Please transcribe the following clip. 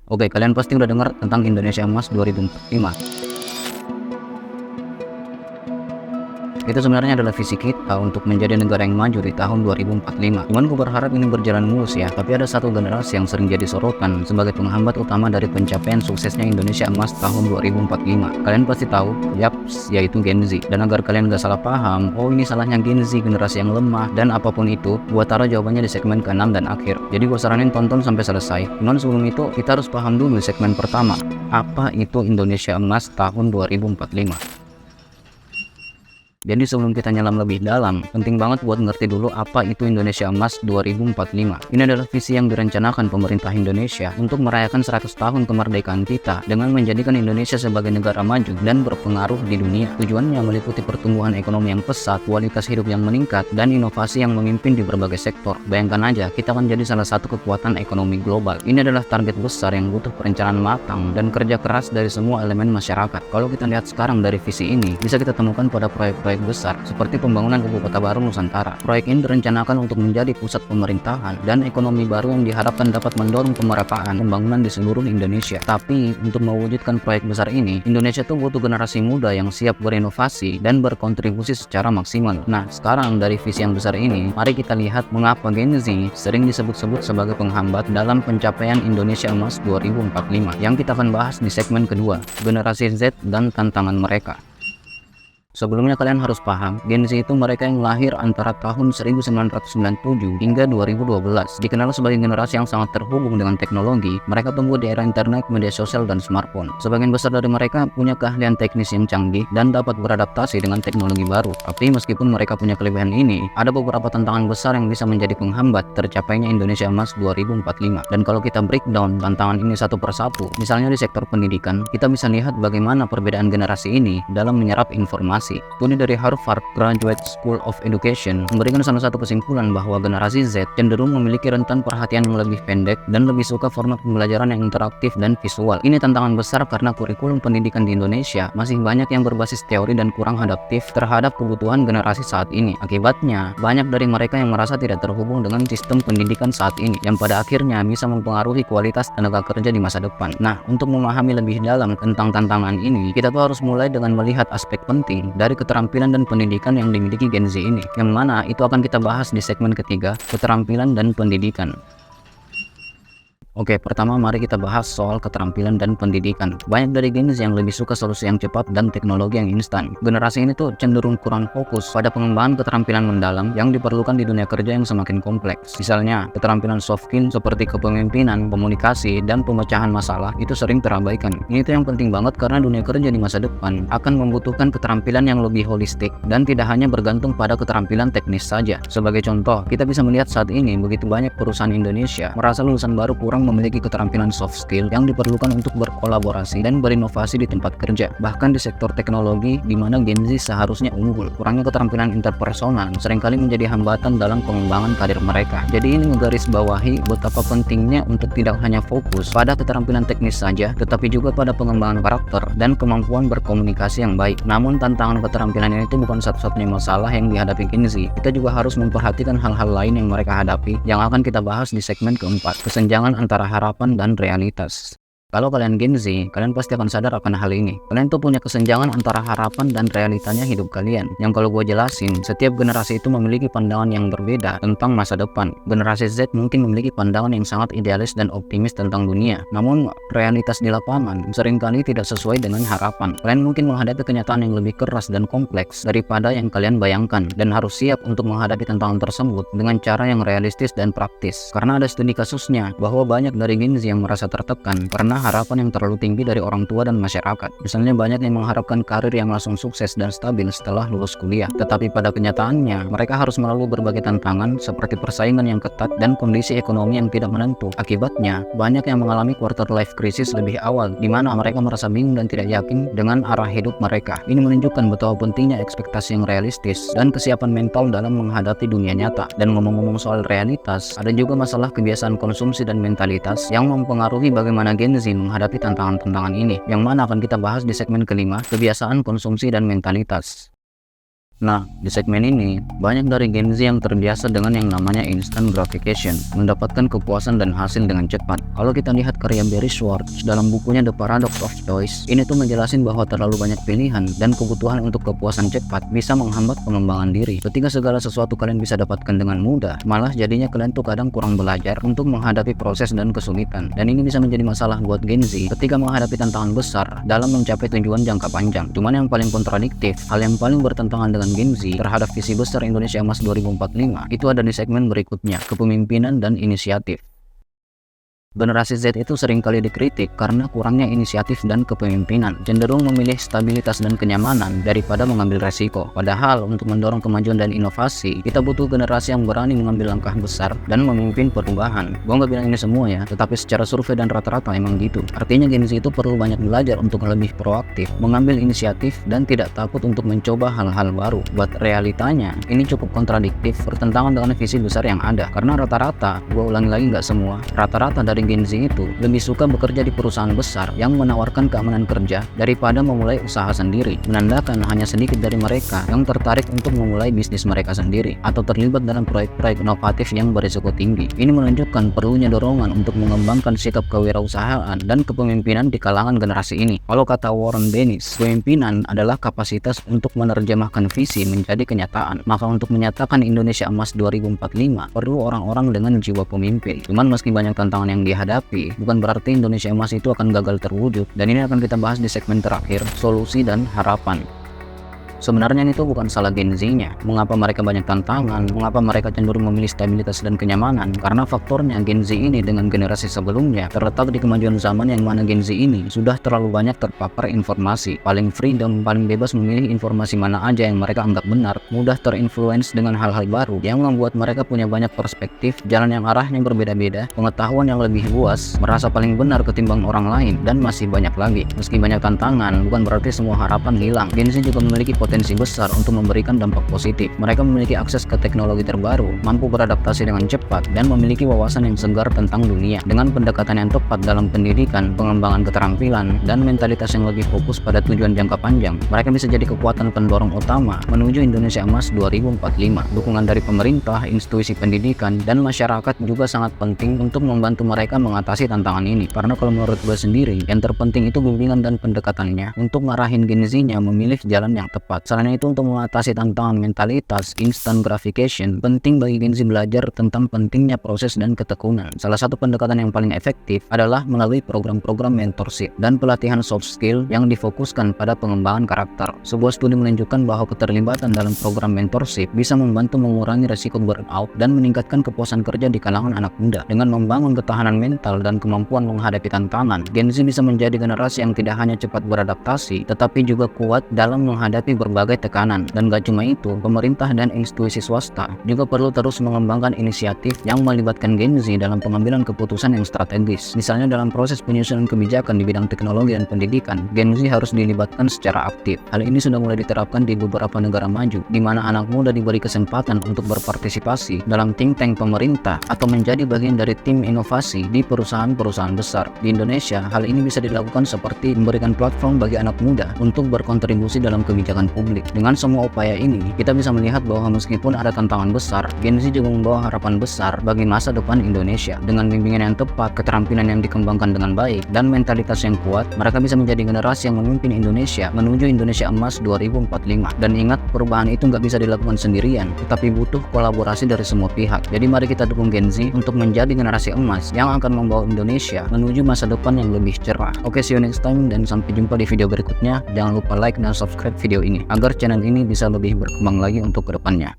Oke, kalian pasti udah dengar tentang Indonesia Emas 2045. Itu sebenarnya adalah visi kita untuk menjadi negara yang maju di tahun 2045. Cuman gue berharap ini berjalan mulus ya, tapi ada satu generasi yang sering jadi sorotan sebagai penghambat utama dari pencapaian suksesnya Indonesia Emas tahun 2045. Kalian pasti tahu, yaps, yaitu Gen Z. Dan agar kalian gak salah paham, oh ini salahnya Gen Z, generasi yang lemah, dan apapun itu, gue taruh jawabannya di segmen ke-6 dan akhir. Jadi gue saranin tonton sampai selesai. Cuman sebelum itu, kita harus paham dulu segmen pertama. Apa itu Indonesia Emas tahun 2045? Jadi sebelum kita nyelam lebih dalam, penting banget buat ngerti dulu apa itu Indonesia Emas 2045. Ini adalah visi yang direncanakan pemerintah Indonesia untuk merayakan 100 tahun kemerdekaan kita dengan menjadikan Indonesia sebagai negara maju dan berpengaruh di dunia. Tujuannya meliputi pertumbuhan ekonomi yang pesat, kualitas hidup yang meningkat, dan inovasi yang memimpin di berbagai sektor. Bayangkan aja, kita akan jadi salah satu kekuatan ekonomi global. Ini adalah target besar yang butuh perencanaan matang dan kerja keras dari semua elemen masyarakat. Kalau kita lihat sekarang dari visi ini, bisa kita temukan pada proyek-proyek besar seperti pembangunan Ibu Kota Baru Nusantara. Proyek ini direncanakan untuk menjadi pusat pemerintahan dan ekonomi baru yang diharapkan dapat mendorong pemerataan pembangunan di seluruh Indonesia. Tapi untuk mewujudkan proyek besar ini, Indonesia tuh butuh generasi muda yang siap berinovasi dan berkontribusi secara maksimal. Nah, sekarang dari visi yang besar ini, mari kita lihat mengapa Gen Z sering disebut-sebut sebagai penghambat dalam pencapaian Indonesia Emas 2045 yang kita akan bahas di segmen kedua, generasi Z dan tantangan mereka. Sebelumnya kalian harus paham, Gen Z itu mereka yang lahir antara tahun 1997 hingga 2012. Dikenal sebagai generasi yang sangat terhubung dengan teknologi, mereka tumbuh di era internet, media sosial, dan smartphone. Sebagian besar dari mereka punya keahlian teknis yang canggih dan dapat beradaptasi dengan teknologi baru. Tapi meskipun mereka punya kelebihan ini, ada beberapa tantangan besar yang bisa menjadi penghambat tercapainya Indonesia Emas 2045. Dan kalau kita breakdown tantangan ini satu persatu, misalnya di sektor pendidikan, kita bisa lihat bagaimana perbedaan generasi ini dalam menyerap informasi. Studi dari Harvard Graduate School of Education memberikan salah satu kesimpulan bahwa generasi Z cenderung memiliki rentan perhatian yang lebih pendek dan lebih suka format pembelajaran yang interaktif dan visual. Ini tantangan besar karena kurikulum pendidikan di Indonesia masih banyak yang berbasis teori dan kurang adaptif terhadap kebutuhan generasi saat ini. Akibatnya, banyak dari mereka yang merasa tidak terhubung dengan sistem pendidikan saat ini, yang pada akhirnya bisa mempengaruhi kualitas tenaga kerja di masa depan. Nah, untuk memahami lebih dalam tentang tantangan ini, kita tuh harus mulai dengan melihat aspek penting dari keterampilan dan pendidikan yang dimiliki Gen Z ini, yang mana itu akan kita bahas di segmen ketiga, keterampilan dan pendidikan. Oke, pertama mari kita bahas soal keterampilan dan pendidikan. Banyak dari Gen Z yang lebih suka solusi yang cepat dan teknologi yang instan. Generasi ini tuh cenderung kurang fokus pada pengembangan keterampilan mendalam yang diperlukan di dunia kerja yang semakin kompleks. Misalnya, keterampilan soft skill seperti kepemimpinan, komunikasi, dan pemecahan masalah itu sering terabaikan. Ini tuh yang penting banget karena dunia kerja di masa depan akan membutuhkan keterampilan yang lebih holistik dan tidak hanya bergantung pada keterampilan teknis saja. Sebagai contoh, kita bisa melihat saat ini begitu banyak perusahaan Indonesia merasa lulusan baru kurang memiliki keterampilan soft skill yang diperlukan untuk berkolaborasi dan berinovasi di tempat kerja. Bahkan di sektor teknologi di mana Gen Z seharusnya unggul, kurangnya keterampilan interpersonal seringkali menjadi hambatan dalam pengembangan karir mereka. Jadi ini menggarisbawahi betapa pentingnya untuk tidak hanya fokus pada keterampilan teknis saja, tetapi juga pada pengembangan karakter dan kemampuan berkomunikasi yang baik. Namun tantangan keterampilan ini itu bukan satu-satunya masalah yang dihadapi Gen Z. Kita juga harus memperhatikan hal-hal lain yang mereka hadapi yang akan kita bahas di segmen keempat, kesenjangan antara harapan dan realitas. Kalau kalian Gen Z, kalian pasti akan sadar akan hal ini. Kalian tuh punya kesenjangan antara harapan dan realitanya hidup kalian. Yang kalau gue jelasin, setiap generasi itu memiliki pandangan yang berbeda tentang masa depan. Generasi Z mungkin memiliki pandangan yang sangat idealis dan optimis tentang dunia. Namun, realitas di lapangan seringkali tidak sesuai dengan harapan. Kalian mungkin menghadapi kenyataan yang lebih keras dan kompleks daripada yang kalian bayangkan. Dan harus siap untuk menghadapi tantangan tersebut dengan cara yang realistis dan praktis. Karena ada studi kasusnya bahwa banyak dari Gen Z yang merasa tertekan karena harapan yang terlalu tinggi dari orang tua dan masyarakat. Misalnya banyak yang mengharapkan karir yang langsung sukses dan stabil setelah lulus kuliah. Tetapi pada kenyataannya, mereka harus melalui berbagai tantangan seperti persaingan yang ketat dan kondisi ekonomi yang tidak menentu. Akibatnya, banyak yang mengalami quarter life crisis lebih awal, di mana mereka merasa bingung dan tidak yakin dengan arah hidup mereka. Ini menunjukkan betapa pentingnya ekspektasi yang realistis dan kesiapan mental dalam menghadapi dunia nyata. Dan ngomong-ngomong soal realitas, ada juga masalah kebiasaan konsumsi dan mentalitas yang mempengaruhi bagaimana Gen Z menghadapi tantangan-tantangan ini, yang mana akan kita bahas di segmen kelima, kebiasaan konsumsi dan mentalitas. Nah, di segmen ini, banyak dari Gen Z yang terbiasa dengan yang namanya instant gratification, mendapatkan kepuasan dan hasil dengan cepat. Kalau kita lihat karya Barry Schwartz dalam bukunya The Paradox of Choice, ini tuh menjelasin bahwa terlalu banyak pilihan dan kebutuhan untuk kepuasan cepat bisa menghambat pengembangan diri. Ketika segala sesuatu kalian bisa dapatkan dengan mudah, malah jadinya kalian tuh kadang kurang belajar untuk menghadapi proses dan kesulitan. Dan ini bisa menjadi masalah buat Gen Z ketika menghadapi tantangan besar dalam mencapai tujuan jangka panjang. Cuman yang paling kontradiktif, hal yang paling bertentangan dengan Gen Z terhadap visi besar Indonesia Emas 2045 itu ada di segmen berikutnya, kepemimpinan dan inisiatif. Generasi Z itu seringkali dikritik karena kurangnya inisiatif dan kepemimpinan, cenderung memilih stabilitas dan kenyamanan daripada mengambil resiko. Padahal untuk mendorong kemajuan dan inovasi, kita butuh generasi yang berani mengambil langkah besar dan memimpin perubahan. Gua nggak bilang ini semua ya, tetapi secara survei dan rata-rata emang gitu. Artinya Gen Z itu perlu banyak belajar untuk lebih proaktif, mengambil inisiatif, dan tidak takut untuk mencoba hal-hal baru. Buat realitanya, ini cukup kontradiktif, bertentangan dengan visi besar yang ada. Karena rata-rata, gua ulangi lagi nggak semua, rata-rata dari Gen Z itu lebih suka bekerja di perusahaan besar yang menawarkan keamanan kerja daripada memulai usaha sendiri, menandakan hanya sedikit dari mereka yang tertarik untuk memulai bisnis mereka sendiri atau terlibat dalam proyek-proyek inovatif yang berisiko tinggi. Ini menunjukkan perlunya dorongan untuk mengembangkan sikap kewirausahaan dan kepemimpinan di kalangan generasi ini. Kalau kata Warren Bennis, kepemimpinan adalah kapasitas untuk menerjemahkan visi menjadi kenyataan. Maka untuk menyatakan Indonesia Emas 2045 perlu orang-orang dengan jiwa pemimpin. Cuman meski banyak tantangan yang dihadapi, bukan berarti Indonesia Emas itu akan gagal terwujud. Dan ini akan kita bahas di segmen terakhir, solusi dan harapan. Sebenarnya itu bukan salah Gen Z-nya. Mengapa mereka banyak tantangan? Mengapa mereka cenderung memilih stabilitas dan kenyamanan? Karena faktornya Gen Z ini dengan generasi sebelumnya terletak di kemajuan zaman yang mana Gen Z ini sudah terlalu banyak terpapar informasi, paling freedom, paling bebas memilih informasi mana aja yang mereka anggap benar, mudah terinfluence dengan hal-hal baru yang membuat mereka punya banyak perspektif, jalan yang arahnya berbeda-beda, pengetahuan yang lebih luas, merasa paling benar ketimbang orang lain, dan masih banyak lagi. Meski banyak tantangan, bukan berarti semua harapan hilang. Gen Z juga memiliki potensi besar untuk memberikan dampak positif. Mereka memiliki akses ke teknologi terbaru, mampu beradaptasi dengan cepat, dan memiliki wawasan yang segar tentang dunia. Dengan pendekatan yang tepat dalam pendidikan, pengembangan keterampilan, dan mentalitas yang lebih fokus pada tujuan jangka panjang, mereka bisa jadi kekuatan pendorong utama menuju Indonesia Emas 2045. Dukungan dari pemerintah, institusi pendidikan, dan masyarakat juga sangat penting untuk membantu mereka mengatasi tantangan ini. Karena kalau menurut gue sendiri, yang terpenting itu bimbingan dan pendekatannya untuk ngarahin Gen Z-nya memilih jalan yang tepat. Selain itu, untuk mengatasi tantangan mentalitas instant gratification, penting bagi Gen Z belajar tentang pentingnya proses dan ketekunan. Salah satu pendekatan yang paling efektif adalah melalui program-program mentorship dan pelatihan soft skill yang difokuskan pada pengembangan karakter. Sebuah studi menunjukkan bahwa keterlibatan dalam program mentorship bisa membantu mengurangi resiko burnout dan meningkatkan kepuasan kerja di kalangan anak muda. Dengan membangun ketahanan mental dan kemampuan menghadapi tantangan, Gen Z bisa menjadi generasi yang tidak hanya cepat beradaptasi, tetapi juga kuat dalam menghadapi berbagai tekanan. Dan gak cuma itu, pemerintah dan institusi swasta juga perlu terus mengembangkan inisiatif yang melibatkan Gen Z dalam pengambilan keputusan yang strategis. Misalnya dalam proses penyusunan kebijakan di bidang teknologi dan pendidikan, Gen Z harus dilibatkan secara aktif. Hal ini sudah mulai diterapkan di beberapa negara maju, di mana anak muda diberi kesempatan untuk berpartisipasi dalam think tank pemerintah atau menjadi bagian dari tim inovasi di perusahaan-perusahaan besar. Di Indonesia, hal ini bisa dilakukan seperti memberikan platform bagi anak muda untuk berkontribusi dalam kebijakan publik. Dengan semua upaya ini, kita bisa melihat bahwa meskipun ada tantangan besar, Gen Z juga membawa harapan besar bagi masa depan Indonesia. Dengan bimbingan yang tepat, keterampilan yang dikembangkan dengan baik, dan mentalitas yang kuat, mereka bisa menjadi generasi yang memimpin Indonesia menuju Indonesia Emas 2045. Dan ingat, perubahan itu nggak bisa dilakukan sendirian, tetapi butuh kolaborasi dari semua pihak. Jadi mari kita dukung Gen Z untuk menjadi generasi emas yang akan membawa Indonesia menuju masa depan yang lebih cerah. Oke, see you next time, dan sampai jumpa di video berikutnya. Jangan lupa like dan subscribe video ini agar channel ini bisa lebih berkembang lagi untuk kedepannya.